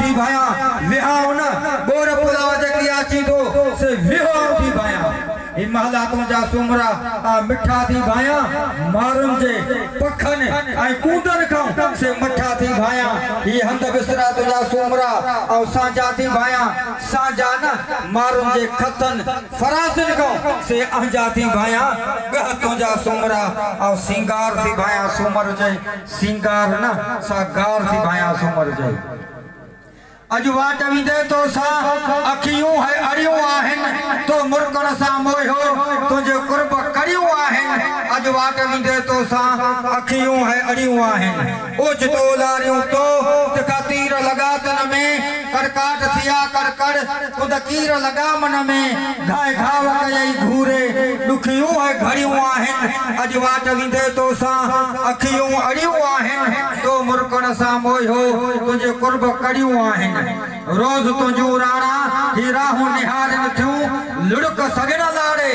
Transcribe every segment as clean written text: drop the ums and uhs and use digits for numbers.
थी भाया विहाव न बोर पुलाव जकी आची तो से विहाव थी भाया ई महला तुंजा सुमरा मिठा थी भाया मारुन जे पखन आई कूदन खां से मठा थी भाया ई हंद बिसरा तुंजा सुमरा औ सांजा थी भाया सांजा न मारुन जे खतन फरासिन खां से अंजा थी भाया गह तुंजा सुमरा औ सिंगार थी भाया सुमर जे सिंगार न सा गार थी भाया सुमर जे अज वाट विदे तो सा अखियूं है अड़ियूं आहिन तो मुरकण सा मोयो तुझे कुर्ब करियूं आहिन अज वाट विदे तो सा अखियूं है अड़ियूं आहिन ओज तो लारियूं तो तका तीर लगा तन में कड़काट थिया कड़कड़ खुद कीर लगा मन में घाय घाव कई घूरे दुखियूं है घड़ियूं आहिन अज वाट विदे तो सा अखियूं अड़ियूं आहिन तो मुरकण सा मोयो तुझे कुर्ब करियूं आहिन रोज तुझू राणा हीराहू निहारन थियूं लुड़क सगड़ लाड़े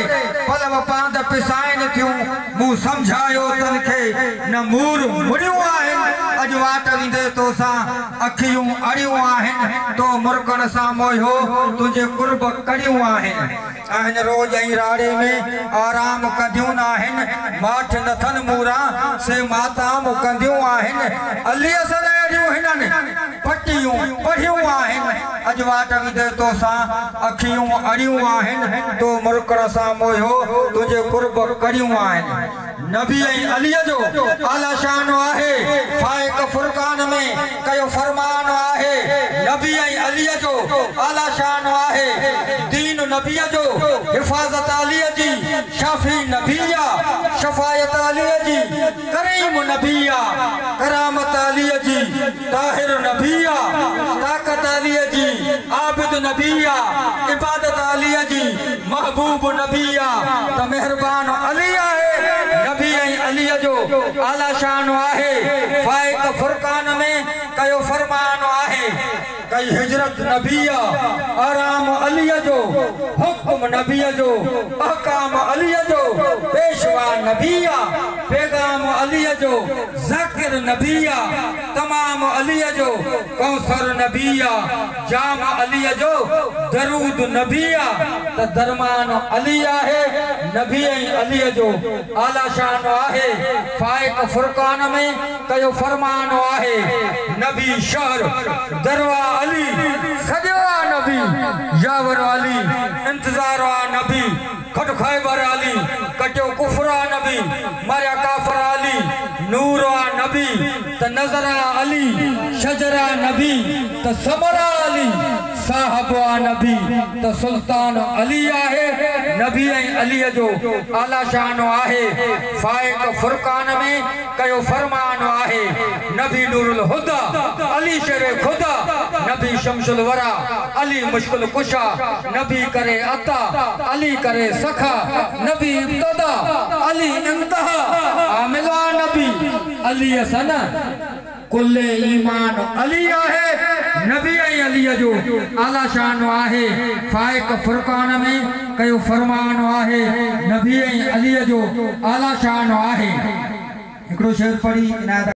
पलव पांद पिसाइन थियूं मूं समझायो तनखे न मूर मुड़ियूं आहिन अज वाट विंदे तो सा अखियूं अड़ियूं आहिन तो मुरकण सा मोयो तुझे कुर्ब कड़ियूं आहिन रोज ऐं राड़े में आराम कंदियूं नाहिन माठ नथन मूरा से माताम कंदियूं आहिन अलीअ सदैरियूं हिननि पटियूं पढ़ियूं आहिन अज वाट विदे तो सा अखियूं अड़ियूं आहिन तो मुरकण सा मोयो तुझे कुर्ब कड़ियूं आहिन नबी अलीअ जो आला शान आहे फाइक फुरकान में कयो फरमान आहे नबी अलीअ जो आला शान आहे दीन नबीअ जो हिफाजत अलीअ जी शाफी नबीया शफायत अलीअ जी करीम नबीया करामत अलीअ जी ताहिर नबीया ताकत अलीअ जी आबिद नबीया इबादत अलीअ जी महबूब नबीया त मेहरबान अली आहे नबी अलीअ जो आला शान आहे फाइक फुरकान में कयो फरमान आहे कई हिजरत नबीया आराम अलीअ जो हुक्म नबीअ जो अहकाम अलीअ जो पेशवा नबीया पैगाम अलीअ जो ज़ाकिर नबीया तमाम अलीअ जो कौसर नबीया जाम अलीअ जो दरूद नबीया त दरमान अली आहे नबी अलीअ जो आला शान आहे फाइक फुरकान में कयो फरमान आहे नबी शहर दरवा अली सजवा नबी यावर अली इंतजार नबी खट खैबर अली कटो कुफरा नबी मारिया काफर अली नूर नबी त नजरा अली शजरा नबी त समरा अली साहब नबी त सुल्तान अली आहे नबी अलीअ जो आला शान आहे फाइक फुरकान में कयो फरमान आहे नबी नूरुल हुदा अली शेरे खुदा नबी शमसुल वरा अली मुश्किल कुशा नबी करे अता अली करे सखा नबी इब्तदा अली इंतहा आमिला नबी अली सन कुल्ले ईमान अली आहे नबी अलीअ जो आला शान आहे फाइक फुरकान में कयो फरमान आहे नबी अलीअ जो आला शान आहे हिकड़ो शेर पढ़ी इनायत